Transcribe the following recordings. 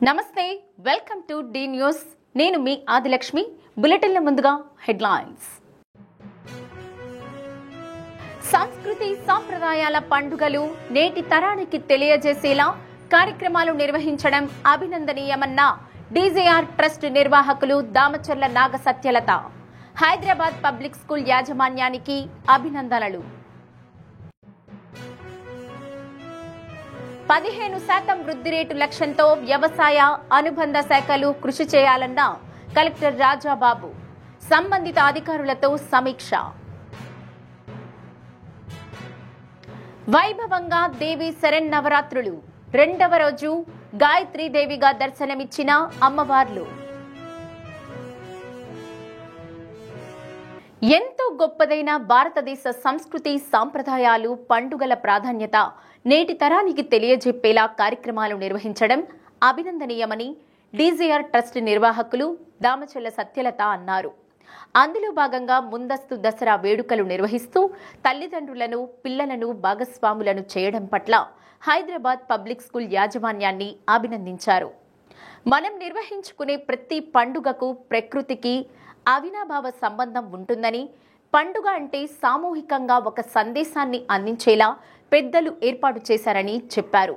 నమస్తే, welcome to D news. నేను మీ ఆదిలక్ష్మి. బులెటిన్ల ముందుగా హెడ్లైన్స్. సంస్కృతి సాంప్రదాయాల పండుగలు నేటి తరానికి తెలియజేసేలా కార్యక్రమాలు నిర్వహించడం అభినందనీయమన్న డీజేఆర్ ట్రస్ట్ నిర్వాహకులు దామచర్ల నాగసత్యలత. హైదరాబాద్ పబ్లిక్ స్కూల్ యాజమాన్యానికి అభినందనలు. 15% వృద్ధి రేటు లక్ష్యంతో వ్యవసాయ అనుబంధ శాఖలు కృషి చేయాలన్న కలెక్టర్ రాజాబాబు. సంబంధిత అధికారులతో సమీక్ష. వైభవంగా దేవి శరన్నవరాత్రులు. 2వ రోజు గాయత్రీదేవిగా దర్శనమిచ్చిన అమ్మవార్లు. ఎంతో గొప్పదైన భారతదేశ సంస్కృతి సాంప్రదాయాలు పండుగల ప్రాధాన్యత నేటి తరానికి తెలియజెప్పేలా కార్యక్రమాలు నిర్వహించడం అభినందనీయమని డీజేఆర్ ట్రస్ట్ నిర్వాహకులు దామచర్ల సత్యలత అన్నారు. అందులో భాగంగా ముందస్తు దసరా వేడుకలు నిర్వహిస్తూ తల్లిదండ్రులను పిల్లలను భాగస్వాములను చేయడం పట్ల హైదరాబాద్ పబ్లిక్ స్కూల్ యాజమాన్యాన్ని అభినందించారు. మనం నిర్వహించుకునే ప్రతి పండుగకు ప్రకృతికి అవినాభావ సంబంధం ఉంటుందని, పండుగ అంటే సామూహికంగా ఒక సందేశాన్ని అందించేలా పెద్దలు ఏర్పాటు చేశారని చెప్పారు.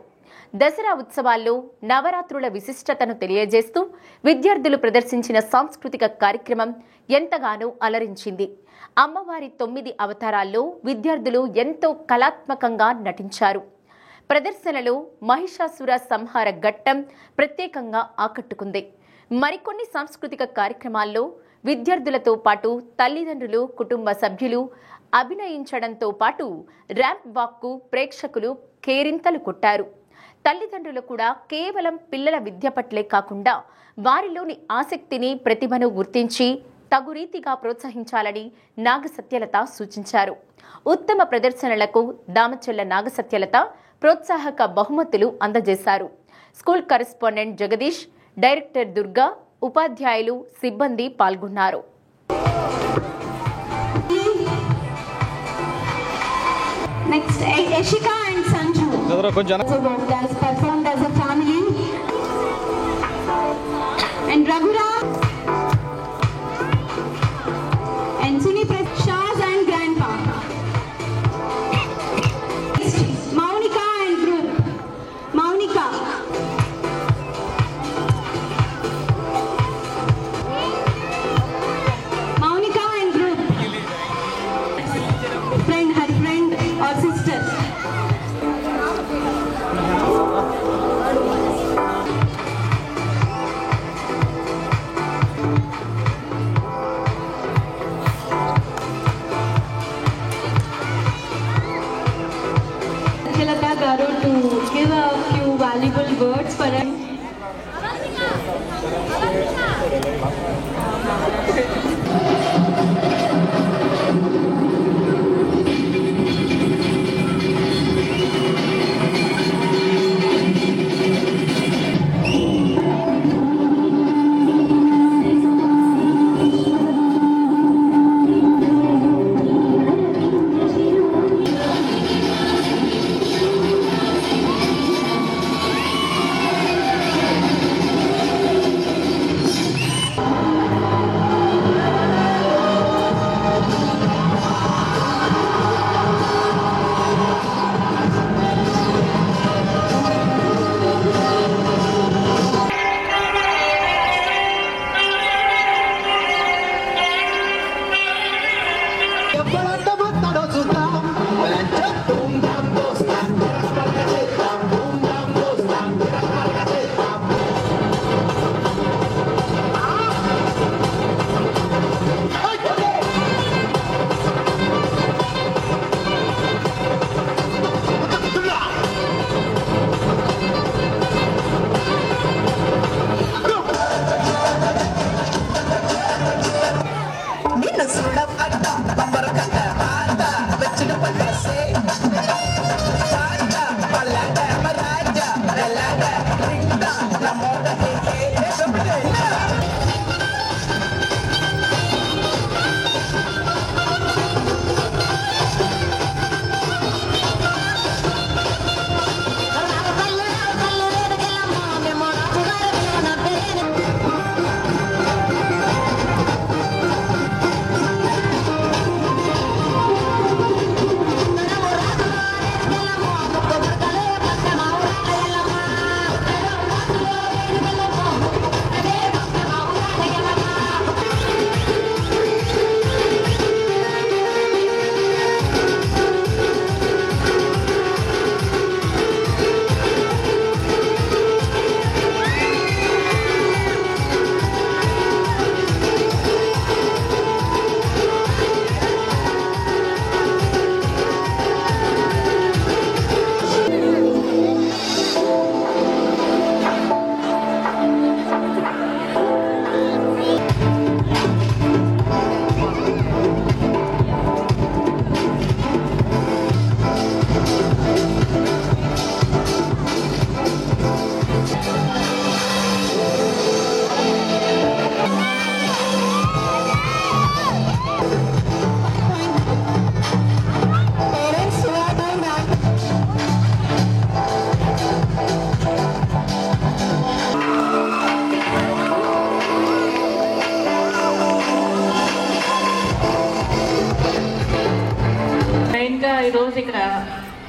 దసరా ఉత్సవాల్లో నవరాత్రుల విశిష్టతను తెలియజేస్తూ విద్యార్థులు ప్రదర్శించిన సాంస్కృతిక కార్యక్రమం ఎంతగానో అలరించింది. అమ్మవారి 9 అవతారాల్లో విద్యార్థులు ఎంతో కళాత్మకంగా నటించారు. ప్రదర్శనలో మహిషాసుర సంహార ఘట్టం ప్రత్యేకంగా ఆకట్టుకుంది. మరికొన్ని సాంస్కృతిక కార్యక్రమాల్లో విద్యార్థులతో పాటు తల్లిదండ్రులు, కుటుంబ సభ్యులు అభినయించడంతో పాటు ర్యాంప్ వాక్కు ప్రేక్షకులు కేరింతలు కొట్టారు. తల్లిదండ్రులు కూడా కేవలం పిల్లల విద్య పట్లే కాకుండా వారిలోని ఆసక్తిని, ప్రతిభను గుర్తించి తగు రీతిగా ప్రోత్సహించాలని నాగసత్యలత సూచించారు. ఉత్తమ ప్రదర్శనలకు దామచర్ల నాగసత్యలత ప్రోత్సాహక బహుమతులు అందజేశారు. School correspondent Jagadish, director Durga, ఉపాధ్యాయులు, సిబ్బంది పాల్గొన్నారు. Next, Eshika and Sanju. Has performed as a family. And Raghura and Sunita Shahs and Grandpa. Next, Maunika and group. Maunika. Maunika and group. Friend, her friend or sister. Chelata Garu to give a few valuable words for us.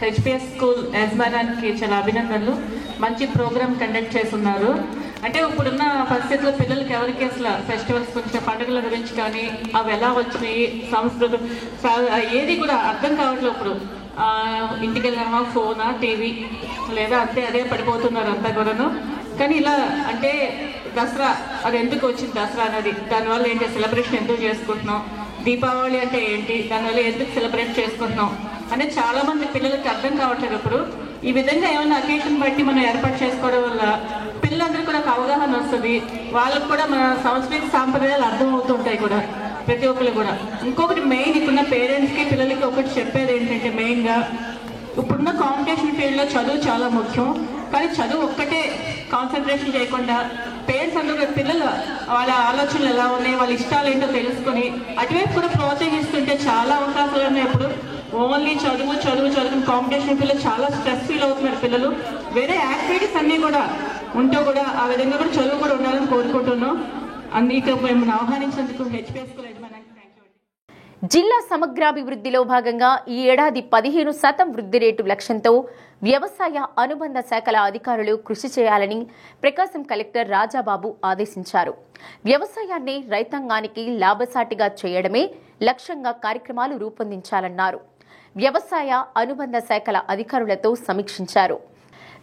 HPS school యజమానానికి చాలా అభినందనలు. మంచి programme conduct చేస్తున్నారు. అంటే ఇప్పుడున్న పరిస్థితుల్లో పిల్లలకి ఎవరికి అసలు ఫెస్టివల్స్ గురించి, పండుగల గురించి కానీ అవి ఎలా వచ్చినాయి, సంస్కృతి ఏది కూడా అర్థం కావట్లేదు. ఇప్పుడు ఇంటికి వెళ్ళామా ఫోనా టీవీ లేదా అంతే అదే పడిపోతున్నారు అంతా కూడాను. కానీ ఇలా అంటే దసరా అది ఎందుకు వచ్చింది, దసరా అనేది దానివల్ల ఏంటి, సెలబ్రేషన్ ఎందుకు చేసుకుంటున్నాం, దీపావళి అంటే ఏంటి, దానివల్ల ఎందుకు సెలబ్రేట్ చేసుకుంటున్నాం అనేది చాలామంది పిల్లలకి అర్థం కావట్లేదు. ఇప్పుడు ఈ విధంగా ఏమైనా అకేషన్ బట్టి మనం ఏర్పాటు చేసుకోవడం వల్ల పిల్లలందరికీ కూడా ఒక అవగాహన వస్తుంది. వాళ్ళకు కూడా మన సంస్కృతి సాంప్రదాయాలు అర్థం అవుతుంటాయి కూడా ప్రతి ఒక్కరు కూడా. ఇంకొకటి మెయిన్ ఇప్పుడున్న పేరెంట్స్కి పిల్లలకి ఒకటి చెప్పేది ఏంటంటే మెయిన్గా ఇప్పుడున్న కాంపిటీషన్ ఫీల్డ్లో చదువు చాలా ముఖ్యం. కానీ చదువు ఒక్కటే కాన్సన్ట్రేషన్ చేయకుండా పేరెంట్స్ అందరూ పిల్లలు వాళ్ళ ఆలోచనలు ఎలా ఉన్నాయి, వాళ్ళ ఇష్టాలు ఏంటో తెలుసుకొని అటువైపు కూడా ప్రోత్సహిస్తుంటే చాలా అవకాశాలు ఉన్నాయి. ఇప్పుడు ఓన్లీ చదువు కాంపిటీషన్ పిల్లలు చాలా స్ట్రెస్ ఫీల్ అవుతున్నారు పిల్లలు. వేరే యాక్టివిటీస్ అన్నీ కూడా ఉంటూ కూడా ఆ విధంగా కూడా చదువు కూడా ఉండాలని కోరుకుంటున్నాం. అందుకే మేము ఆహ్వానించినందుకు హెచ్పిఎస్ స్కూల్ యజమానానికి థ్యాంక్ యూ. జిల్లా సమగ్రాభివృద్ధిలో భాగంగా ఈ ఏడాది 15% వృద్ధి రేటు లక్ష్యంతో వ్యవసాయ అనుబంధ శాఖల అధికారులు కృషి చేయాలని ప్రకాశం కలెక్టర్ రాజాబాబు ఆదేశించారు. వ్యవసాయాన్ని రైతాంగానికి లాభసాటిగా చేయడమే లక్ష్యంగా కార్యక్రమాలు రూపొందించాలన్నారు. వ్యవసాయ అనుబంధ శాఖల అధికారులతో సమీక్షించారు.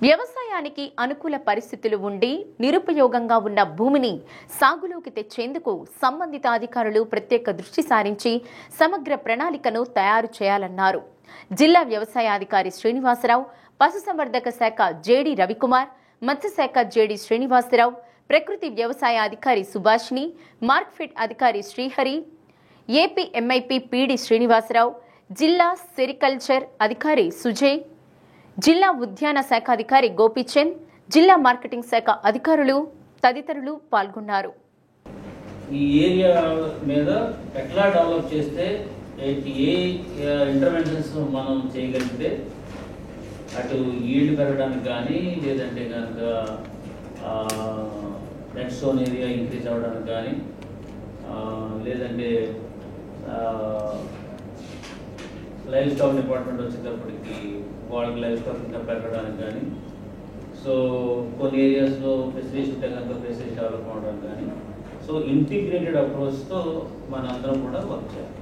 వ్యవసాయానికి అనుకూల పరిస్థితులు ఉండి నిరుపయోగంగా ఉన్న భూమిని సాగులోకి తెచ్చేందుకు సంబంధిత అధికారులు ప్రత్యేక దృష్టి సారించి సమగ్ర ప్రణాళికను తయారు చేయాలన్నారు. జిల్లా వ్యవసాయాధికారి శ్రీనివాసరావు, పశుసంవర్ధక శాఖ జేడి రవికుమార్, మత్స్యశాఖ జేడి శ్రీనివాసరావు, ప్రకృతి వ్యవసాయ అధికారి సుభాషిణి, మార్క్ఫెడ్ అధికారి Srihari, AP MIP PD Srinivasa Rao, జిల్లా సెరికల్చర్ అధికారి సుజయ్, జిల్లా ఉద్యాన శాఖ అధికారి గోపీచంద్, జిల్లా మార్కెటింగ్ శాఖ అధికారులు తదితరులు పాల్గొన్నారు. ఈ ఏరియా మీద ఎట్లా డెవలప్ చేస్తే ఏ ఇంటర్వెన్షన్స్ మనం చేయగలిగితే అటు ఈల్డ్ పెరగడానికి కానీ లేదంటే కనుక నెట్ స్టోన్ ఏరియా ఇంక్రీజ్ అవ్వడానికి కానీ లేదంటే లైఫ్ స్టాక్ డిపార్ట్మెంట్ వచ్చేటప్పటికి వాళ్ళకి లైఫ్ స్టాక్ ఇంకా పెరగడానికి కానీ, సో కొన్ని ఏరియాస్లో ఫెసిలిటీస్ ఉంటే కనుక ఫెసిలిటీ డెవలప్ అవడానికి కానీ, సో ఇంటిగ్రేటెడ్ అప్రోచ్తో మనందరం కూడా వర్క్ చేయాలి.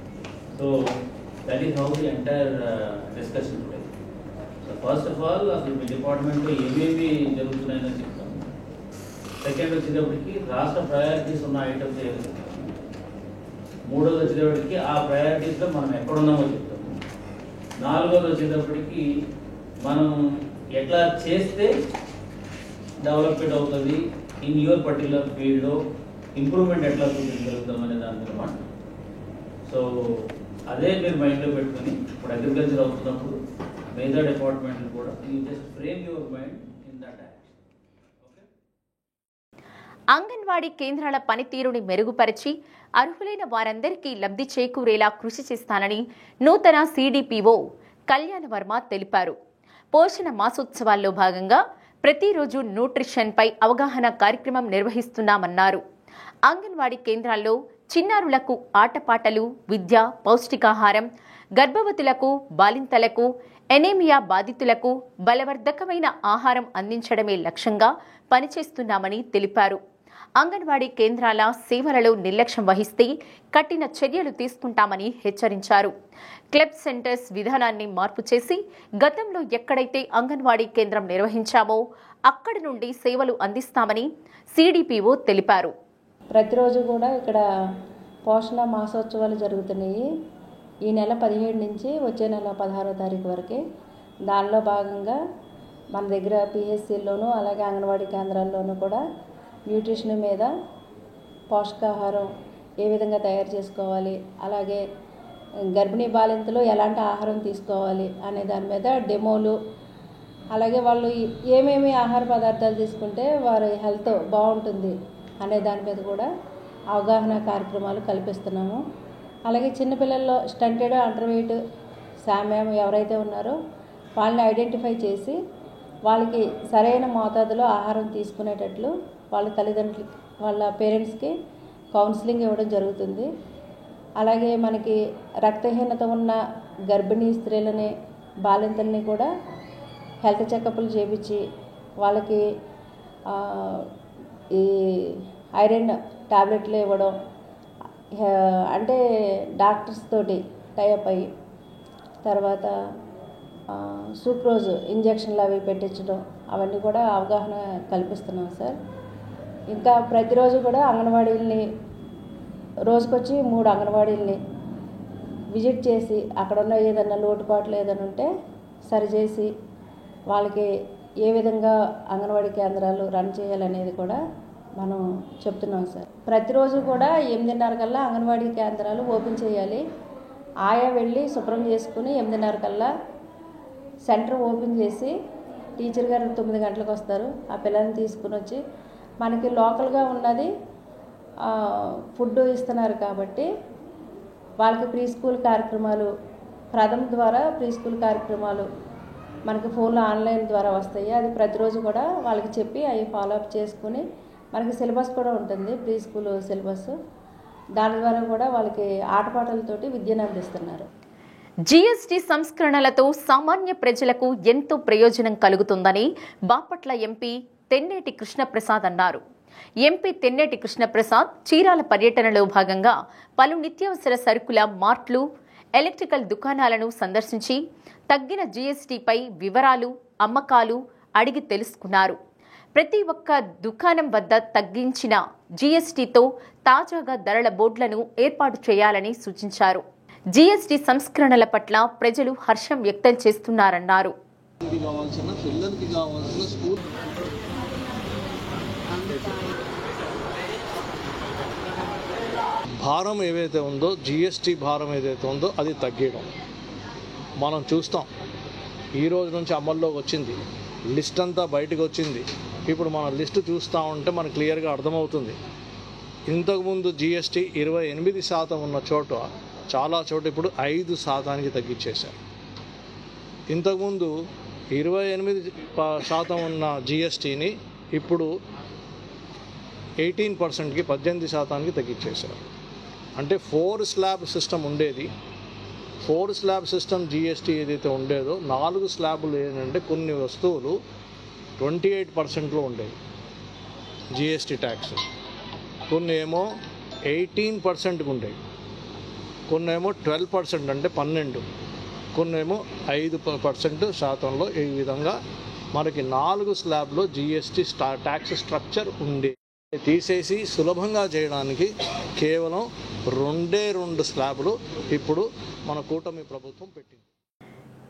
So that is how the entire discussion today. So first of all అసలు మీ డిపార్ట్మెంట్లో ఏమేమి జరుగుతున్నాయని చెప్తాము. సెకండ్ వచ్చేటప్పటికి రాష్ట్ర ప్రయారిటీస్ ఉన్న ఐటమ్స్ ఏమి చెప్తాము. మూడోది వచ్చేటప్పటికి ఆ ప్రయారిటీస్లో మనం ఎక్కడున్నామో చెప్తాము. నాలుగోది వచ్చేటప్పటికి మనం ఎట్లా చేస్తే డెవలప్మెంట్ అవుతుంది, ఇన్ యువర్ పర్టికులర్ ఫీల్డ్లో ఇంప్రూవ్మెంట్ ఎట్లా చూపించగలుగుతాం అనే దాని మీద మాట. సో అదే మీరు మైండ్లో పెట్టుకుని ఇప్పుడు అగ్రికల్చర్ అవుతున్నప్పుడు మిగతా డిపార్ట్మెంట్లు కూడా you just frame your mind in that action. Okay. Anganwadi కేంద్రాల పనితీరుని మెరుగుపరిచి అర్హులైన వారందరికీ లబ్ధి చేకూరేలా కృషి చేస్తానని నూతన సిడిపిఓ కళ్యాణ వర్మ తెలిపారు. పోషణ మాసోత్సవాల్లో భాగంగా ప్రతిరోజు న్యూట్రిషన్పై అవగాహన కార్యక్రమం నిర్వహిస్తున్నామన్నారు. అంగన్వాడీ కేంద్రాల్లో చిన్నారులకు ఆటపాటలు, విద్య, పౌష్టికాహారం, గర్భవతులకు, బాలింతలకు, ఎనీమియా బాధితులకు బలవర్ధకమైన ఆహారం అందించడమే లక్ష్యంగా పనిచేస్తున్నామని తెలిపారు. అంగన్వాడీ కేంద్రాల సేవలలో నిర్లక్ష్యం వహిస్తే కఠిన చర్యలు తీసుకుంటామని హెచ్చరించారు. క్లబ్ సెంటర్స్ విధానాన్ని మార్పు చేసి గతంలో ఎక్కడైతే అంగన్వాడీ కేంద్రం నిర్వహించామో అక్కడి నుండి సేవలు అందిస్తామని సిడిపిఓ తెలిపారు. ప్రతిరోజు కూడా ఇక్కడ పోషణ మాసోత్సవాలు జరుగుతున్నాయి. ఈ నెల 17 నుంచి వచ్చే నెల 16వ తారీఖు వరకే. దానిలో భాగంగా మన దగ్గర పిహెచ్సిల్లోనూ అలాగే అంగన్వాడీ కేంద్రాల్లోనూ కూడా న్యూట్రిషన్ మీద, పోషకాహారం ఏ విధంగా తయారు చేసుకోవాలి, అలాగే గర్భిణీ బాలింతలు ఎలాంటి ఆహారం తీసుకోవాలి అనే దాని మీద డెమోలు, అలాగే వాళ్ళు ఏమేమి ఆహార పదార్థాలు తీసుకుంటే వారి హెల్త్ బాగుంటుంది అనే దాని మీద కూడా అవగాహన కార్యక్రమాలు కల్పిస్తున్నాము. అలాగే చిన్నపిల్లల్లో స్టంటెడ్, అండర్ వెయిట్, సామ్యం ఎవరైతే ఉన్నారో వాళ్ళని ఐడెంటిఫై చేసి వాళ్ళకి సరైన మోతాదులో ఆహారం తీసుకునేటట్లు వాళ్ళ తల్లిదండ్రులకి, వాళ్ళ పేరెంట్స్కి కౌన్సిలింగ్ ఇవ్వడం జరుగుతుంది. అలాగే మనకి రక్తహీనత ఉన్న గర్భిణీ స్త్రీలని బాలింతల్ని కూడా హెల్త్ చెకప్లు చేయించి వాళ్ళకి ఈ ఐరన్ టాబ్లెట్లు ఇవ్వడం, అంటే డాక్టర్స్ తోటి టైఅప్ అయ్యి తర్వాత సూక్రోజ్ ఇంజక్షన్లు అవి పెట్టించడం, అవన్నీ కూడా అవగాహన కల్పిస్తున్నాం సార్. ఇంకా ప్రతిరోజు కూడా అంగన్వాడీలని రోజుకొచ్చి 3 అంగన్వాడీలని విజిట్ చేసి అక్కడ ఉన్న ఏదైనా లోటుపాట్లు ఏదైనా ఉంటే సరిచేసి వాళ్ళకి ఏ విధంగా అంగన్వాడీ కేంద్రాలు రన్ చేయాలనేది కూడా మనం చెప్తున్నాం సార్. ప్రతిరోజు కూడా 8:30 కల్లా అంగన్వాడీ కేంద్రాలు ఓపెన్ చేయాలి. ఆయా వెళ్ళి శుభ్రం చేసుకుని 8:30 కల్లా సెంటర్ ఓపెన్ చేసి టీచర్ గారు 9 గంటలకు వస్తారు. ఆ పిల్లల్ని తీసుకుని వచ్చి మనకి లోకల్గా ఉన్నది ఫుడ్ ఇస్తున్నారు కాబట్టి వాళ్ళకి ప్రీ స్కూల్ కార్యక్రమాలు, ప్రథమ ద్వారా ప్రీ స్కూల్ కార్యక్రమాలు మనకి ఫోన్లో ఆన్లైన్ ద్వారా వస్తాయి. అది ప్రతిరోజు కూడా వాళ్ళకి చెప్పి అవి ఫాలోఅప్ చేసుకుని మనకి సిలబస్ కూడా ఉంటుంది, ప్రీ స్కూల్ సిలబస్. దాని ద్వారా కూడా వాళ్ళకి ఆటపాటలతోటి విద్యను అందిస్తున్నారు. జీఎస్టీ సంస్కరణలతో సామాన్య ప్రజలకు ఎంతో ప్రయోజనం కలుగుతుందని బాపట్ల ఎంపీ తెన్నేటి కృష్ణప్రసాద్ అన్నారు. ఎంపీ తెన్నేటి కృష్ణప్రసాద్ చీరాల పర్యటనలో భాగంగా పలు నిత్యావసర సరుకుల మార్ట్లు, ఎలక్ట్రికల్ దుకాణాలను సందర్శించి తగ్గిన జీఎస్టీపై వివరాలు, అమ్మకాలు అడిగి తెలుసుకున్నారు. ప్రతి ఒక్క దుకాణం వద్ద తగ్గించిన జీఎస్టీతో తాజాగా ధరల బోర్డులను ఏర్పాటు చేయాలని సూచించారు. జీఎస్టీ సంస్కరణల పట్ల ప్రజలు హర్షం వ్యక్తం చేస్తున్నారన్నారు. భారం ఏదైతే ఉందో, జీఎస్టీ భారం ఏదైతే ఉందో అది తగ్గడం మనం చూస్తాం. ఈ రోజు నుంచి అమల్లోకి వచ్చింది, లిస్ట్ అంతా బయటకు వచ్చింది. ఇప్పుడు మన లిస్టు చూస్తూ ఉంటే మనకు క్లియర్గా అర్థమవుతుంది. ఇంతకుముందు జీఎస్టీ 28% ఉన్న చోట చాలా చోట ఇప్పుడు 5% తగ్గించేశారు. ఇంతకుముందు 28% ఉన్న జీఎస్టీని ఇప్పుడు 18%కి 18% తగ్గించేశారు. అంటే 4 స్లాబ్ సిస్టమ్ ఉండేది. 4 స్లాబ్ సిస్టమ్ జీఎస్టీ ఏదైతే ఉండేదో 4 స్లాబులు ఏంటంటే కొన్ని వస్తువులు 28%లో ఉండేవి జీఎస్టీ ట్యాక్స్, కొన్ని ఏమో 18%కి ఉండేవి, కొన్ని ఏమో 12% అంటే 12, కొన్ని ఏమో 5% ఈ విధంగా మనకి 4 స్లాబ్లో జీఎస్టీ ట్యాక్స్ స్ట్రక్చర్ ఉండే తీసేసి సులభంగా చేయడానికి కేవలం 2 స్లాబులు ఇప్పుడు మన కూటమి ప్రభుత్వం పెట్టింది.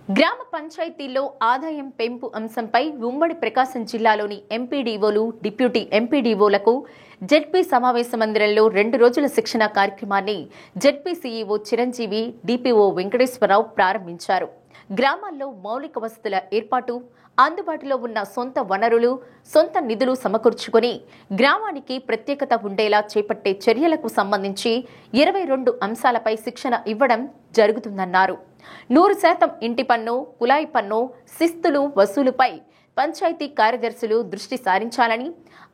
గ్రామ పంచాయతీల్లో ఆదాయం పెంపు అంశంపై ఉమ్మడి ప్రకాశం జిల్లాలోని ఎంపీడీఓలు, డిప్యూటీ ఎంపీడీఓలకు జెడ్పీ సమావేశ మందిరంలో 2 రోజుల శిక్షణ కార్యక్రమాన్ని ZP CEO Chiranjeevi, DPO Venkateswara Rao ప్రారంభించారు. గ్రామాల్లో మౌలిక వసతుల ఏర్పాటు, అందుబాటులో ఉన్న సొంత వనరులు, సొంత నిధులు సమకూర్చుకుని గ్రామానికి ప్రత్యేకత ఉండేలా చేపట్టే చర్యలకు సంబంధించి 22 అంశాలపై శిక్షణ ఇవ్వడం జరుగుతుందన్నారు. 100% ఇంటి పన్ను, కుళాయి పన్ను, శిస్తులు వసూలుపై పంచాయతీ కార్యదర్శులు దృష్టి సారించాలని,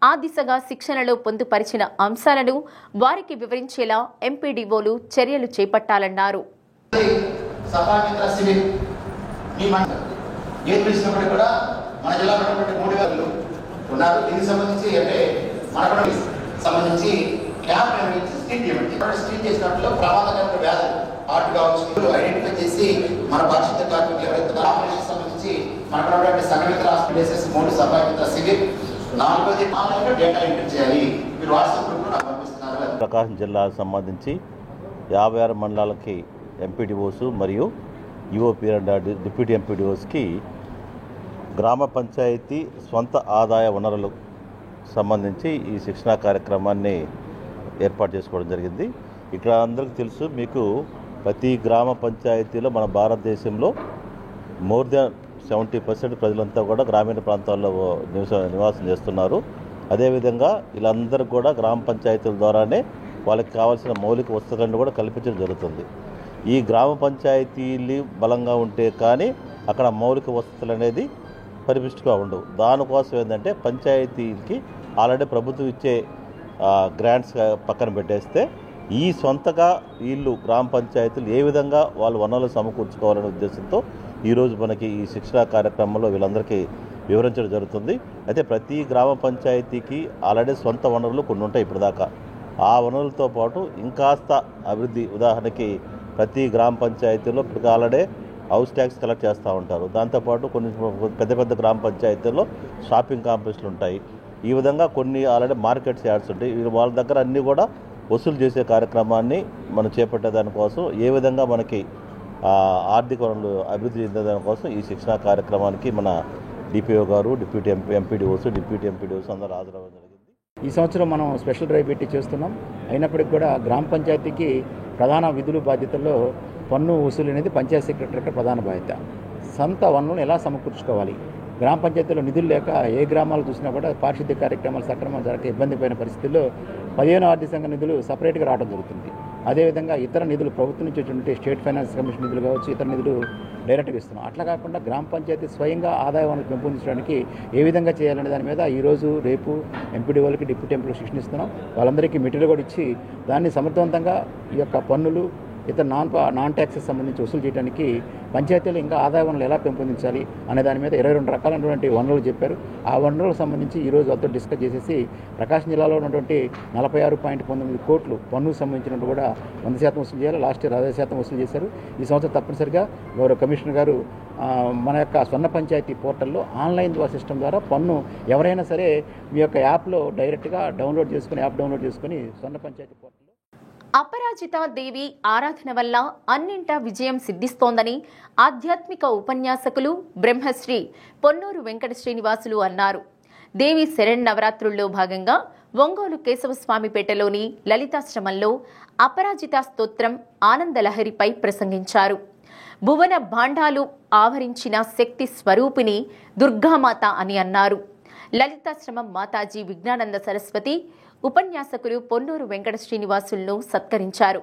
ఆ దిశగా శిక్షణలో పొందుపరిచిన అంశాలను వారికి వివరించేలా ఎంపీడీఓలు చర్యలు చేపట్టాలన్నారు. ఏం పిలిచినప్పుడు కూడా మన జిల్లాలో ఉన్నటువంటి 3,000 ఉన్నారు. దీనికి సంబంధించి అంటే మనకు సంబంధించి క్యాంప్ నిర్వహించి స్ట్రీట్ చేయమండి. స్ట్రీట్ చేసినట్లు ప్రమాదకరమైన వ్యాధులు హార్ట్ కావచ్చు ఐడెంటిఫై చేసి మన పారిశుద్ధ్య కార్మికులు ఎవరైతే ఆపరేషన్ సంబంధించి మనకు ఉన్నటువంటి సంఘమిత్ర హాస్పిటల్స్ 3 సభామిత్ర సివిల్, 4ది ఆన్లైన్లో డేటా ఎంట్రీ చేయాలి. మీరు వాట్సాప్ గ్రూప్లో నాకు పంపిస్తున్నారు. ప్రకాశం జిల్లాకు సంబంధించి 56 మండలాలకి ఎంపీడీఓస్ మరియు యూఓపీ డిప్యూటీ ఎంపీడీఓస్కి గ్రామ పంచాయతీ స్వంత ఆదాయ వనరులు సంబంధించి ఈ శిక్షణా కార్యక్రమాన్ని ఏర్పాటు చేసుకోవడం జరిగింది. ఇక్కడ అందరికీ తెలుసు, మీకు ప్రతి గ్రామ పంచాయతీలో మన భారతదేశంలో మోర్ దాన్ 70% ప్రజలంతా కూడా గ్రామీణ ప్రాంతాల్లో నివాసం చేస్తున్నారు. అదేవిధంగా వీళ్ళందరూ కూడా గ్రామ పంచాయతీల ద్వారానే వాళ్ళకి కావాల్సిన మౌలిక వసతులను కూడా కల్పించడం జరుగుతుంది. ఈ గ్రామ పంచాయతీలు బలంగా ఉంటే కానీ అక్కడ మౌలిక వసతులు అనేది పరిపుష్టిగా ఉండవు. దానికోసం ఏంటంటే పంచాయతీకి ఆల్రెడీ ప్రభుత్వం ఇచ్చే గ్రాంట్స్ పక్కన పెట్టేస్తే ఈ సొంతగా వీళ్ళు గ్రామ పంచాయతీలు ఏ విధంగా వాళ్ళు వనరులు సమకూర్చుకోవాలనే ఉద్దేశంతో ఈరోజు మనకి ఈ శిక్షణా కార్యక్రమంలో వీళ్ళందరికీ వివరించడం జరుగుతుంది. అయితే ప్రతి గ్రామ పంచాయతీకి ఆల్రెడీ సొంత వనరులు కొన్ని ఉంటాయి ఇప్పటిదాకా. ఆ వనరులతో పాటు ఇంకాస్త అభివృద్ధి, ఉదాహరణకి ప్రతి గ్రామ పంచాయతీలో ఇప్పుడు ఆల్రెడీ హౌస్ ట్యాక్స్ కలెక్ట్ చేస్తూ ఉంటారు. దాంతోపాటు కొన్ని పెద్ద పెద్ద గ్రామ పంచాయతీల్లో షాపింగ్ కాంప్లెక్స్లు ఉంటాయి. ఈ విధంగా కొన్ని ఆల్రెడీ మార్కెట్స్ యార్డ్స్ ఉంటాయి. వాళ్ళ దగ్గర అన్నీ కూడా వసూలు చేసే కార్యక్రమాన్ని మనం చేపట్టేదానికోసం, ఏ విధంగా మనకి ఆర్థిక వనరులు అభివృద్ధి చెందేదానికోసం ఈ శిక్షణా కార్యక్రమానికి మన డిపిఓ గారు, డిప్యూటీ ఎంపీడీఓస్ అందరూ హాజరవ్వడం జరిగింది. ఈ సంవత్సరం మనం స్పెషల్ డ్రైవ్ పెట్టి చేస్తున్నాం. అయినప్పటికీ కూడా గ్రామ పంచాయతీకి ప్రధాన విధులు బాధ్యతల్లో పన్ను వసూలు అనేది పంచాయతీ సెక్రటరీ ప్రధాన బాధ్యత. సొంత వనరులను ఎలా సమకూర్చుకోవాలి, గ్రామ పంచాయతీలో నిధులు లేక ఏ గ్రామాలు చూసినా కూడా పారిశుద్ధ్య కార్యక్రమాలు సక్రమంగా జరగక ఇబ్బంది పోయిన పరిస్థితుల్లో 15వ ఆర్థిక సంఘ నిధులు సపరేట్గా రావడం జరుగుతుంది. అదేవిధంగా ఇతర నిధులు ప్రభుత్వం నుంచి వచ్చినటువంటి స్టేట్ ఫైనాన్స్ కమిషన్ నిధులు కావచ్చు, ఇతర నిధులు డైరెక్ట్గా ఇస్తున్నాం. అట్లా కాకుండా గ్రామ పంచాయతీ స్వయంగా ఆదాయ వనరులు పెంపొందించడానికి ఏ విధంగా చేయాలనే దాని మీద ఈరోజు రేపు ఎంపీడీఓలకి, డిప్యూటీ ఎంపీలకు శిక్షణ ఇస్తున్నాం. వాళ్ళందరికీ మెటీరియల్ కూడా ఇచ్చి దాన్ని సమర్థవంతంగా ఈ యొక్క పన్నులు, ఇతర నాన్ ట్యాక్సెస్ సంబంధించి వసూలు చేయడానికి పంచాయతీలు ఇంకా ఆదాయ వనరులు ఎలా పెంపొందించాలి అనే దాని మీద 22 రకాలైనటువంటి వనరులు చెప్పారు. ఆ వనరులకు సంబంధించి ఈరోజు వాళ్ళతో డిస్కస్ చేసేసి ప్రకాశం జిల్లాలో ఉన్నటువంటి 46.19 కోట్లు పన్నుకు సంబంధించినట్టు కూడా 100% వసూలు చేయాలి. లాస్ట్ ఇయర్ 60% వసూలు చేశారు. ఈ సంవత్సరం తప్పనిసరిగా గౌరవ కమిషనర్ గారు మన యొక్క స్వర్ణ పంచాయతీ పోర్టల్లో ఆన్లైన్ ద్వారా సిస్టమ్ ద్వారా పన్ను ఎవరైనా సరే మీ యొక్క యాప్లో డైరెక్ట్గా యాప్ డౌన్లోడ్ చేసుకుని స్వర్ణ పంచాయతీ పోర్టల్ అపరాజిత దేవి ఆరాధన వల్ల అన్నింటా విజయం సిద్ధిస్తోందని ఆధ్యాత్మిక ఉపన్యాసకులు బ్రహ్మశ్రీ పొన్నూరు వెంకట శ్రీనివాసులు అన్నారు. దేవి శరన్నవరాత్రుల్లో భాగంగా ఒంగోలు కేశవస్వామిపేటలోని లలితాశ్రమంలో అపరాజిత స్తోత్రం ఆనందలహరిపై ప్రసంగించారు. భువన భాండాలు ఆవరించిన శక్తి స్వరూపిణి దుర్గామాత అని అన్నారు. లలితాశ్రమం మాతాజీ విజ్ఞానంద సరస్వతి ఉపన్యాసకులు పొన్నూరు వెంకట శ్రీనివాసులను సత్కరించారు.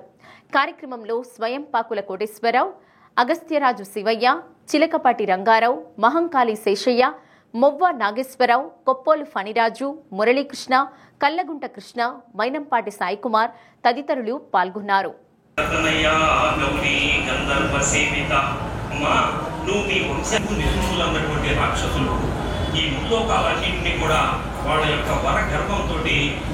కార్యక్రమంలో స్వయంపాకుల కోటేశ్వరరావు, అగస్త్యరాజు శివయ్య, చిలకపాటి రంగారావు, మహంకాళి శేషయ్య, మొవ్వ నాగేశ్వరరావు, కొప్పోలు ఫణిరాజు, మురళీకృష్ణ, కల్లగుంట కృష్ణ, మైనంపాటి సాయికుమార్ తదితరులు పాల్గొన్నారు. ఈ ముల్లోకాలన్నింటినీ కూడా వాళ్ళ యొక్క వర గర్భంతో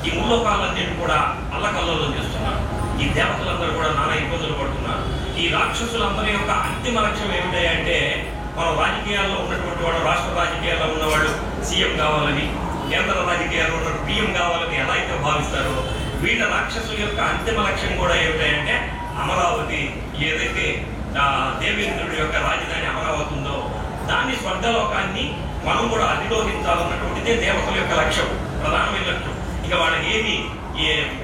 ఈ ముల్లోకాలన్నింటినీ కూడా అల్లకల్లోలం చేస్తున్నారు. ఈ దేవతలందరూ కూడా నానా ఇబ్బందులు పడుతున్నారు. ఈ రాక్షసులందరి యొక్క అంతిమ లక్ష్యం ఏమిటంటే మన రాజకీయాల్లో ఉన్నటువంటి వాళ్ళు, రాష్ట్ర రాజకీయాల్లో ఉన్నవాళ్ళు సీఎం కావాలని, కేంద్ర రాజకీయాల్లో ఉన్న పిఎం కావాలని ఎలా అయితే భావిస్తారో, వీళ్ళ రాక్షసుల యొక్క అంతిమ లక్ష్యం కూడా ఏమిటంటే అమరావతి, ఏదైతే దేవేంద్రుడి యొక్క రాజధాని అమరావతి ఉందో దాన్ని స్వర్గలోకాన్ని మనం కూడా అధిరోహించాలన్నటువంటిదే దేవతల యొక్క లక్ష్యం, ప్రధానమైన లక్ష్యం. ఇక వాళ్ళకి ఏమి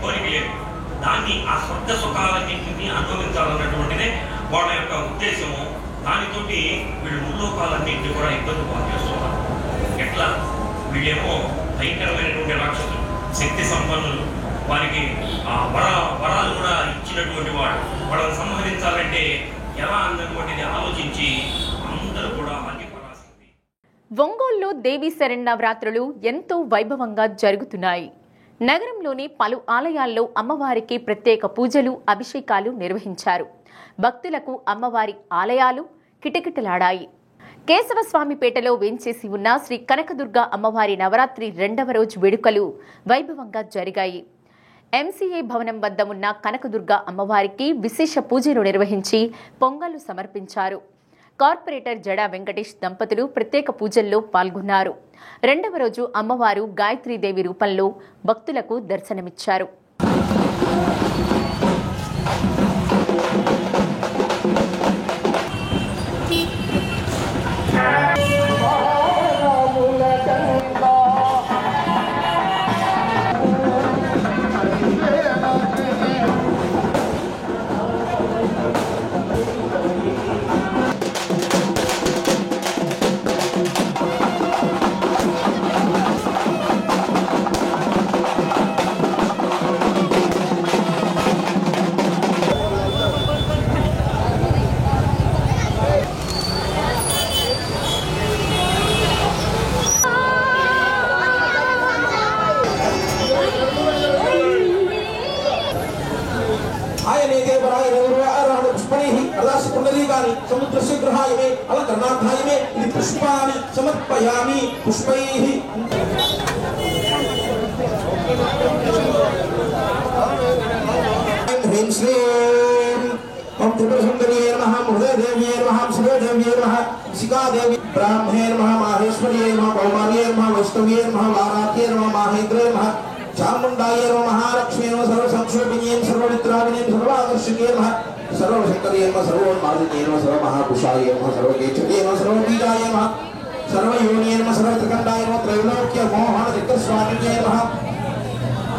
కోరిక లేదు. దాన్ని ఆ స్వర్గ సుఖాలన్నింటినీ అనుభవించాలన్నటువంటిదే వాళ్ళ యొక్క ఉద్దేశము. దానితోటి వీళ్ళు ముల్లోకాలన్నింటినీ కూడా ఇబ్బంది పాలు చేస్తున్నారు. ఎట్లా? వీళ్ళేమో భయంకరమైనటువంటి రాక్షసులు, శక్తి సంపన్నులు, వారికి వరాలు కూడా ఇచ్చినటువంటి వాడు. వాళ్ళని సంహరించాలంటే ఎలా అన్నటువంటిది ఆలోచించి అందరూ కూడా ఒంగోలులో దేవీ శరన్నవరాత్రులు ఎంతో వైభవంగా జరుగుతున్నాయి. నగరంలోని పలు ఆలయాల్లో అమ్మవారికి ప్రత్యేక పూజలు, అభిషేకాలు నిర్వహించారు. భక్తులకు అమ్మవారి ఆలయాలు కిటకిటలాడాయి. కేశవస్వామిపేటలో వేంచేసి ఉన్న శ్రీ కనకదుర్గ అమ్మవారి నవరాత్రి 2వ రోజు వేడుకలు వైభవంగా జరిగాయి. ఎంసీఏ భవనం వద్ద ఉన్న కనకదుర్గ అమ్మవారికి విశేష పూజలు నిర్వహించి పొంగళ్లు సమర్పించారు. కార్పొరేటర్ జడా వెంకటేష్ దంపతులు ప్రత్యేక పూజల్లో పాల్గొన్నారు. 2వ రోజు అమ్మవారు గాయత్రీదేవి రూపంలో భక్తులకు దర్శనమిచ్చారు. కదాసి పుండరీకాని సముద్రస్య గృహాయ మే అలంకరణార్థాయ మే ఇది పుష్పాని సమర్పయామి పుష్పైః. హ్రీం శ్రీం ఓం త్రిపురసుందర్యై నమః మృదదేవ్యై నమః శివదేవ్యై నమః శిఖాదేవి బ్రాహ్మణే నమః మాహేశ్వర్యై నమః కౌమార్యై నమః వైష్ణవ్యై నమః వారాఖ్యై నమః మాహేంద్రే నమః చాముండాయై నమః మహాలక్ష్మీ నమః సర్వసంక్షోభిన్యై సర్వమిత్రావినై సర్వాకర్షికే నమః सर्वशंकर्ये नमः सर्वोन्मादिन्ये नमः सर्वमहापुरुषाय नमः सर्वकेशवे नमः सर्वबीजाय नमः सर्वयोनिये नमः सर्वत्रिकण्डाय नमः त्रैलोक्य मोहन चित्तस्वामिन्ये नमः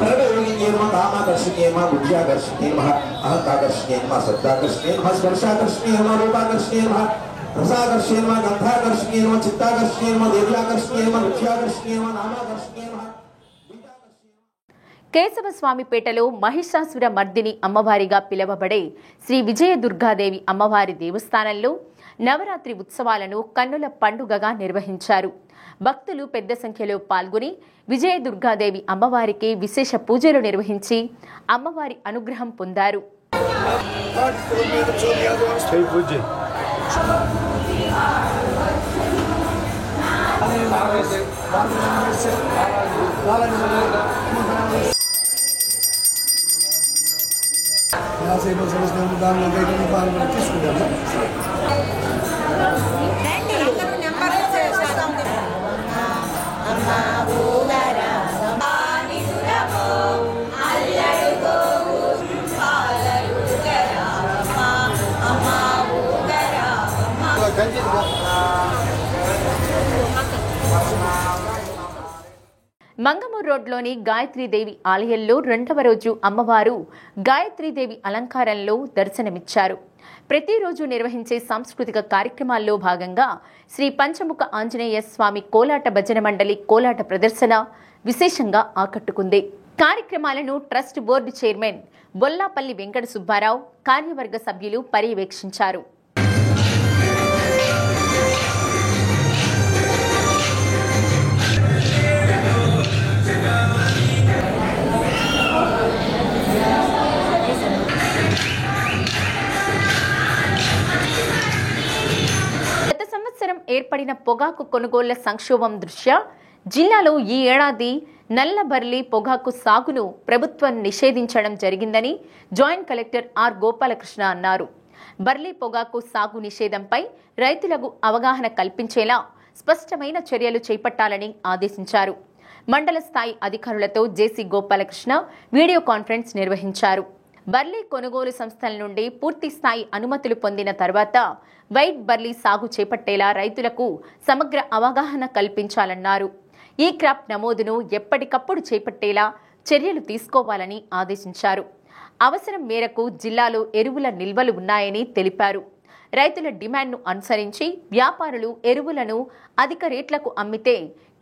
सर्वयोगिन्ये नमः कामाकर्षिके नमः बुद्ध्याकर्षिके नमः अहंताकर्षिके नमः सत्ताकर्षिके नमः स्पर्शाकर्षिके नमः रूपाकर्षिके नमः रसाकर्षिके नमः गन्धाकर्षिके नमः चित्ताकर्षिके नमः देव्याकर्षिके नमः रुच्याकर्षिके नमः नामाकर्षिके नमः. కేశవస్వామిపేటలో మహిషాసుర మర్దిని అమ్మవారిగా పిలువబడే శ్రీ విజయదుర్గాదేవి అమ్మవారి దేవస్థానంలో నవరాత్రి ఉత్సవాలను కన్నుల పండుగగా నిర్వహించారు. భక్తులు పెద్ద సంఖ్యలో పాల్గొని విజయదుర్గాదేవి అమ్మవారికి విశేష పూజలు నిర్వహించి అమ్మవారి అనుగ్రహం పొందారు. మంగమూరు రోడ్లోని గాయత్రీదేవి ఆలయంలో 2వ రోజు అమ్మవారు గాయత్రీదేవి అలంకారంలో దర్శనమిచ్చారు. ప్రతిరోజు నిర్వహించే సాంస్కృతిక కార్యక్రమాల్లో భాగంగా శ్రీ పంచముఖ ఆంజనేయ స్వామి కోలాట భజన మండలి కోలాట ప్రదర్శన విశేషంగా ఆకట్టుకుంది. కార్యక్రమాలను trust board chairman Bollapalli Venkata Subbarao, కార్యవర్గ సభ్యులు పర్యవేక్షించారు. ఏర్పడిన పొగాకు కొనుగోళ్ల సంక్షోభం దృష్ట్యా జిల్లాలో ఈ ఏడాది నల్ల బర్లీ పొగాకు సాగును ప్రభుత్వం నిషేధించడం జరిగిందని జాయింట్ కలెక్టర్ ఆర్ గోపాలకృష్ణ అన్నారు. బర్లీ పొగాకు సాగు నిషేధంపై రైతులకు అవగాహన కల్పించేలా స్పష్టమైన చర్యలు చేపట్టాలని ఆదేశించారు. మండల స్థాయి అధికారులతో జేసీ గోపాలకృష్ణ వీడియో కాన్ఫరెన్స్ నిర్వహించారు. బర్లీ కొనుగోలు సంస్థల నుండి పూర్తి స్థాయి అనుమతులు పొందిన తర్వాత వైట్ బర్లీ సాగు చేపట్టేలా రైతులకు సమగ్ర అవగాహన కల్పించాలన్నారు. ఈ క్రాప్ నమోదును ఎప్పటికప్పుడు చేపట్టేలా చర్యలు తీసుకోవాలని ఆదేశించారు. అవసరం మేరకు జిల్లాలో ఎరువుల నిల్వలు ఉన్నాయని తెలిపారు. రైతుల డిమాండ్ను అనుసరించి వ్యాపారులు ఎరువులను అధిక రేట్లకు అమ్మితే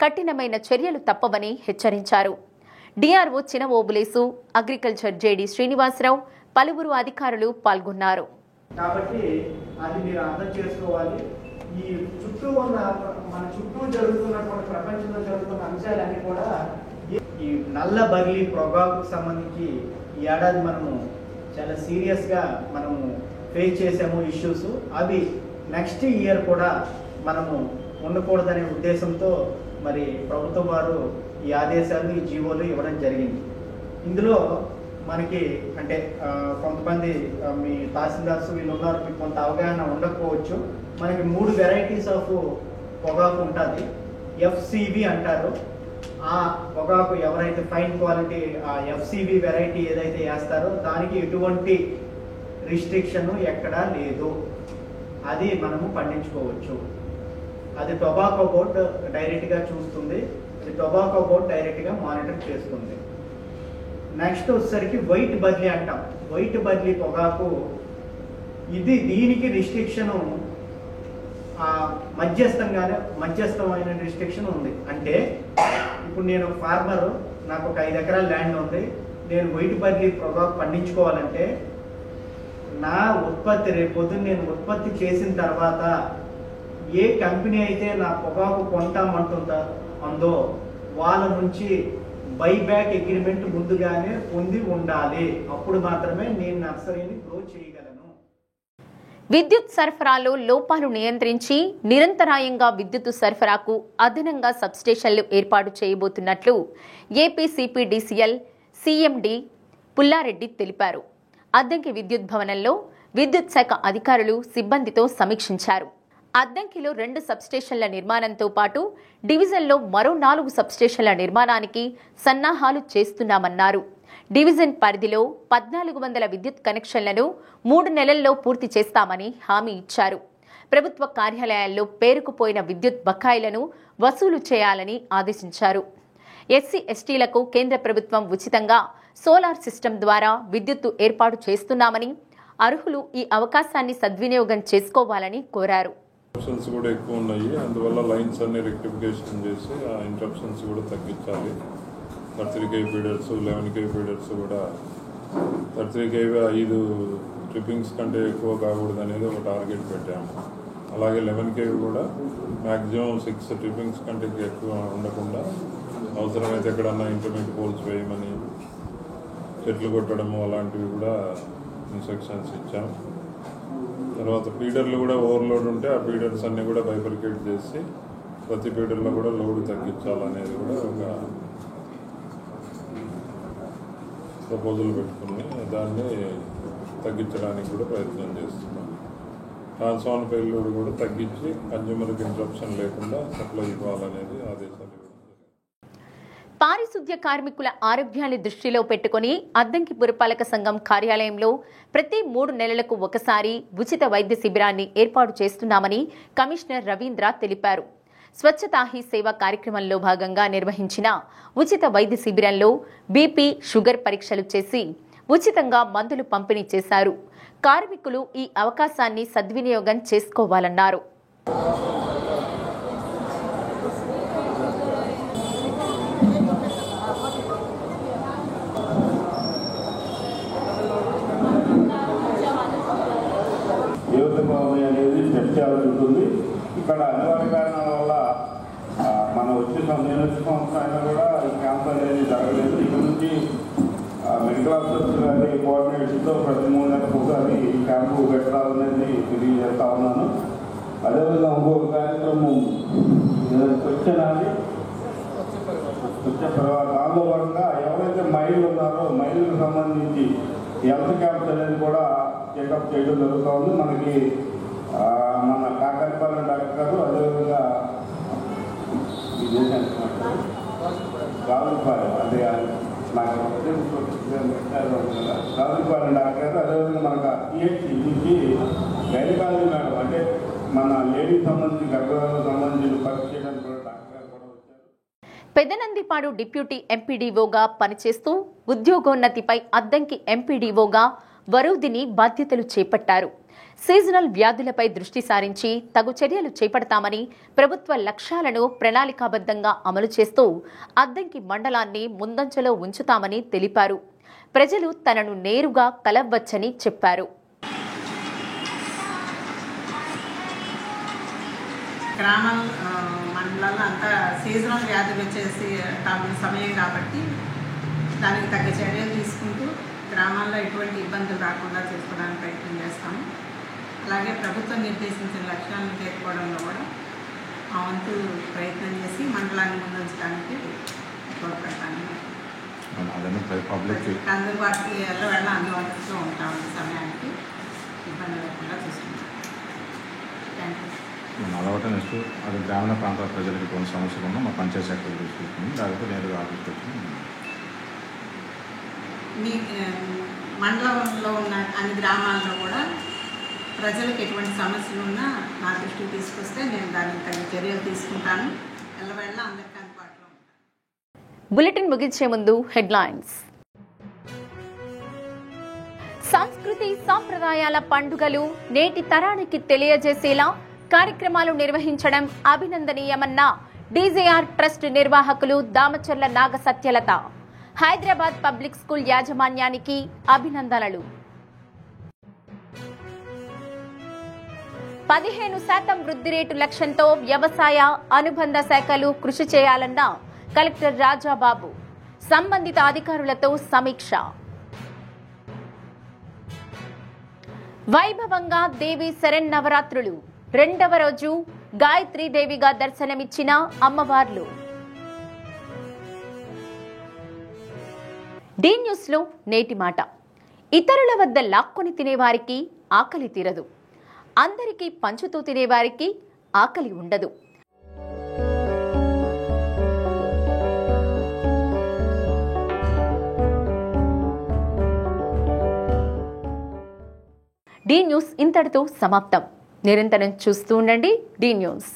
కఠినమైన చర్యలు తప్పవని హెచ్చరించారు. డిఆర్ఓ చిన ఓబులేసు, అగ్రికల్చర్ జేడి శ్రీనివాసరావు, పలువురు అధికారులు పాల్గొన్నారు. కాబట్టి అది మీరు అర్థం చేసుకోవాలి. ఈ చుట్టూ ఉన్న మన చుట్టూ జరుగుతున్నటువంటి ప్రపంచంలో జరుగుతున్న అంశాలన్నీ కూడా ఈ నల్ల బర్లీ పొగాకు సంబంధించి ఈ ఏడాది మనము చాలా సీరియస్గా మనము ఫేస్ చేసాము ఇష్యూస్. అవి నెక్స్ట్ ఇయర్ కూడా మనము ఉండకూడదనే ఉద్దేశంతో మరి ప్రభుత్వం వారు ఈ ఆదేశాలు, ఈ జీవోలు ఇవ్వడం జరిగింది. ఇందులో మనకి అంటే కొంతమంది మీ తహసీల్దార్స్ వీళ్ళు ఉన్నారు, మీకు కొంత అవగాహన ఉండకపోవచ్చు. మనకి 3 వెరైటీస్ ఆఫ్ పొగాకు ఉంటుంది. ఎఫ్సివి అంటారు. ఆ పొగాకు ఎవరైతే ఫైన్ క్వాలిటీ ఆ ఎఫ్సివి వెరైటీ ఏదైతే వేస్తారో దానికి ఎటువంటి రిస్ట్రిక్షన్ ఎక్కడా లేదు. అది మనము పండించుకోవచ్చు. అది టొబాకో బోర్డు డైరెక్ట్గా చూస్తుంది. అది టొబాకో బోర్డు డైరెక్ట్గా మానిటర్ చేస్తుంది. నెక్స్ట్ వచ్చేసరికి వైట్ బర్లీ అంటాం. వైట్ బర్లీ పొగాకు దీనికి రిస్ట్రిక్షను మధ్యస్థమైన రిస్ట్రిక్షన్ ఉంది. అంటే ఇప్పుడు నేను ఫార్మర్, నాకు ఒక 5 ఎకరాల ల్యాండ్ ఉంది. నేను వైట్ బర్లీ పొగాకు పండించుకోవాలంటే నా ఉత్పత్తి రేపొద్దున నేను ఉత్పత్తి చేసిన తర్వాత ఏ కంపెనీ అయితే నా పొగాకు కొంటామంటుందో వాళ్ళ నుంచి బైబ్యాక్ అగ్రిమెంట్ ముందుగానే పొంది ఉండాలి. అప్పుడు మాత్రమే నేను నర్సరీని గ్రో చేయగలను. విద్యుత్ సరఫరాలో లోపాలు నియంత్రించి నిరంతరాయంగా విద్యుత్ సరఫరాకు అదనంగా సబ్స్టేషన్లు ఏర్పాటు చేయబోతున్నట్లు ఏపీ సిపిడిసిఎల్ సిఎండి పుల్లారెడ్డి తెలిపారు. అద్దంకి విద్యుత్ భవనంలో విద్యుత్ శాఖ అధికారులు సిబ్బందితో సమీక్షించారు. అద్దంకిలో 2 సబ్స్టేషన్ల నిర్మాణంతో పాటు డివిజన్లో మరో 4 సబ్స్టేషన్ల నిర్మాణానికి సన్నాహాలు చేస్తున్నామన్నారు. డివిజన్ పరిధిలో 1400 విద్యుత్ కనెక్షన్లను 3 నెలల్లో పూర్తి చేస్తామని హామీ ఇచ్చారు. ప్రభుత్వ కార్యాలయాల్లో పేరుకుపోయిన విద్యుత్ బకాయిలను వసూలు చేయాలని ఆదేశించారు. ఎస్సీ ఎస్టీలకు కేంద్ర ప్రభుత్వం ఉచితంగా సోలార్ సిస్టమ్ ద్వారా విద్యుత్తు ఏర్పాటు చేస్తున్నామని, అర్హులు ఈ అవకాశాన్ని సద్వినియోగం చేసుకోవాలని కోరారు. ఇంటరప్షన్స్ కూడా ఎక్కువ ఉన్నాయి, అందువల్ల లైన్స్ అన్ని రెక్టిఫికేషన్ చేసి ఆ ఇంటరప్షన్స్ కూడా తగ్గించాలి. 33 kV ఫీడర్స్ 11 kV ఫీడర్స్ కూడా 33 kV 5 ట్రిప్పింగ్స్ కంటే ఎక్కువ కాకూడదు అనేది ఒక టార్గెట్ పెట్టాము. అలాగే 11 kV కూడా మ్యాక్సిమం 6 ట్రిప్పింగ్స్ కంటే ఎక్కువ ఉండకుండా అవసరమైతే ఎక్కడన్నా ఇంటర్మీడియట్ పోల్స్ వేయమని, చెట్లు కొట్టడము అలాంటివి కూడా ఇన్స్ట్రక్షన్స్ ఇచ్చాము. తర్వాత ఫీడర్లు కూడా ఓవర్లోడ్ ఉంటే ఆ ఫీడర్స్ అన్నీ కూడా బైఫర్కేట్ చేసి ప్రతి ఫీడర్లో కూడా లోడ్ తగ్గించాలనేది కూడా ఒక ప్రపోజల్ పెట్టుకుని దాన్ని తగ్గించడానికి కూడా ప్రయత్నం చేస్తున్నాం. ట్రాన్స్ఫార్మర్ ఫెయిల్యూర్ కూడా తగ్గించి కన్జ్యూమర్కి ఇంటరప్షన్ లేకుండా సప్లై ఇవ్వాలనేది ఆదేశాలు. పారిశుద్ధ్య కార్మికుల ఆరోగ్యాన్ని దృష్టిలో పెట్టుకుని అద్దంకి పురపాలక సంఘం కార్యాలయంలో ప్రతి 3 నెలలకు ఒకసారి ఉచిత వైద్య శిబిరాన్ని ఏర్పాటు చేస్తున్నామని కమిషనర్ రవీంద్ర తెలిపారు. స్వచ్ఛతా హీ సేవ కార్యక్రమంలో భాగంగా నిర్వహించిన ఉచిత వైద్య శిబిరంలో బీపీ, షుగర్ పరీక్షలు చేసి ఉచితంగా మందులు పంపిణీ చేశారు. కార్మికులు ఈ అవకాశాన్ని సద్వినియోగం చేసుకోవాలన్నారు. అనేది చర్చాల్సి ఉంటుంది. ఇక్కడ అనివార్య కారణాల వల్ల మనం నేను వచ్చిన సంవత్సరం అయినా కూడా ఈ క్యాంప్ అనేది జరగలేదు. ఇక్కడ నుంచి మెడికల్ ఆఫీసర్స్ గారి కోఆర్డినేషన్తో ప్రతి 3 నెలలకు ఒకసారి ఈ క్యాంపు పెట్టాలనేది తెలియజేస్తా ఉన్నాను. అదేవిధంగా ఇంకొక కార్యక్రమం దానిలో భాగంగా ఎవరైతే మైళ్ళు ఉన్నారో మైళ్ళకు సంబంధించి హెల్త్ క్యాంప్స్ అనేది కూడా చెకప్ చేయడం జరుగుతూ ఉంది. మనకి మన కాకరపాలెం డాక్టర్ గారు, అదేవిధంగా రావులపాలెం అదే నాకు రావులపాలెం డాక్టర్ గారు, అదేవిధంగా మనకు పిహెచ్సి నుంచి గైనకాలజీ మేడం అంటే మన లేడీకి సంబంధించి గర్భాలకు సంబంధించిన పరీక్ష చేయడానికి కూడా డాక్టర్ గారు కూడా వచ్చారు. పెదనందిపాడు డిప్యూటీ ఎంపీడీఓగా పనిచేస్తూ ఉద్యోగోన్నతిపై అద్దంకి ఎంపీడీఓగా వరూదిని బాధ్యతలు చేపట్టారు. సీజనల్ వ్యాధులపై దృష్టి సారించి తగు చర్యలు చేపడతామని, ప్రభుత్వ లక్ష్యాలను ప్రణాళికాబద్ధంగా అమలు చేస్తూ అద్దంకి మండలాన్ని ముందంజలో ఉంచుతామని తెలిపారు. ప్రజలు తనను నేరుగా కలవచ్చని చెప్పారు. గ్రామం మండలాల్లో అంతా సీజనల్ వ్యాధులు వచ్చేసి సమయం కాబట్టి దానికి తగ్గ చర్యలు తీసుకుంటూ గ్రామాల్లో ఎటువంటి ఇబ్బందులు రాకుండా చేసుకోవడానికి ప్రయత్నం చేస్తాము. అలాగే ప్రభుత్వం నిర్దేశించిన లక్ష్యాలను చేరుకోవడంలో కూడా ఆ వంతు ప్రయత్నం చేసి మండలాన్ని ముందుంచడానికి తోడ్పడతాను. అందుబాటుకి వెళ్ళ అందుబాటులో ఉంటాము. సమయానికి ఇబ్బంది లేకుండా చూసుకుంటాం. Thank you. అలవాటు నెక్స్ట్ అది గ్రామీణ ప్రాంతాల ప్రజలకు కొన్ని సమస్యలు ఉన్నా మా పంచాయతీ సెక్రటరీ చూసుకుంటుంది. దాదాపు నేరుగా ఆఫీస్కి వచ్చి మీ మండలంలో ఉన్న అన్ని గ్రామాల్లో కూడా ప్రజలకు ఎటువంటి సమస్యలు ఉన్నా నా దృష్టికి తీసుకొస్తే నేను దానికి తగిన చర్యలు తీసుకుంటాను. ఎల్లవేళ అందరికీ అందుబాటులో ఉంటాను. బులెటిన్ ముగించే ముందు హెడ్లైన్స్. సంస్కృతి సాంప్రదాయాల పండుగలు నేటి తరానికి తెలియజేసేలా కార్యక్రమాలు నిర్వహించడం అభినందనీయమన్న డీజేఆర్ ట్రస్ట్ నిర్వాహకులు దామచర్ల నాగ సత్యలత. హైదరాబాద్ పబ్లిక్ స్కూల్ యాజమాన్యానికి అభినందనలు. 15% వృద్ధి రేటు లక్ష్యంతో వ్యవసాయ అనుబంధ శాఖలు కృషి చేయాలన్న కలెక్టర్ రాజాబాబు. సంబంధిత అధికారులతో సమీక్ష. వైభవంగా దేవి శరన్నవరాత్రులు రెండవ రోజు గాయత్రీదేవిగా దర్శనమిచ్చిన అమ్మవార్లు. డి న్యూస్లో నేటి మాట. ఇతరుల వద్ద లాక్కొని తినేవారికి ఆకలి తీరదు, అందరికీ పంచుతూ తినేవారికి ఆకలి ఉండదు. డి న్యూస్ ఇంతటితో సమాప్తం. నిరంతరం చూస్తూ ఉండండి డి న్యూస్.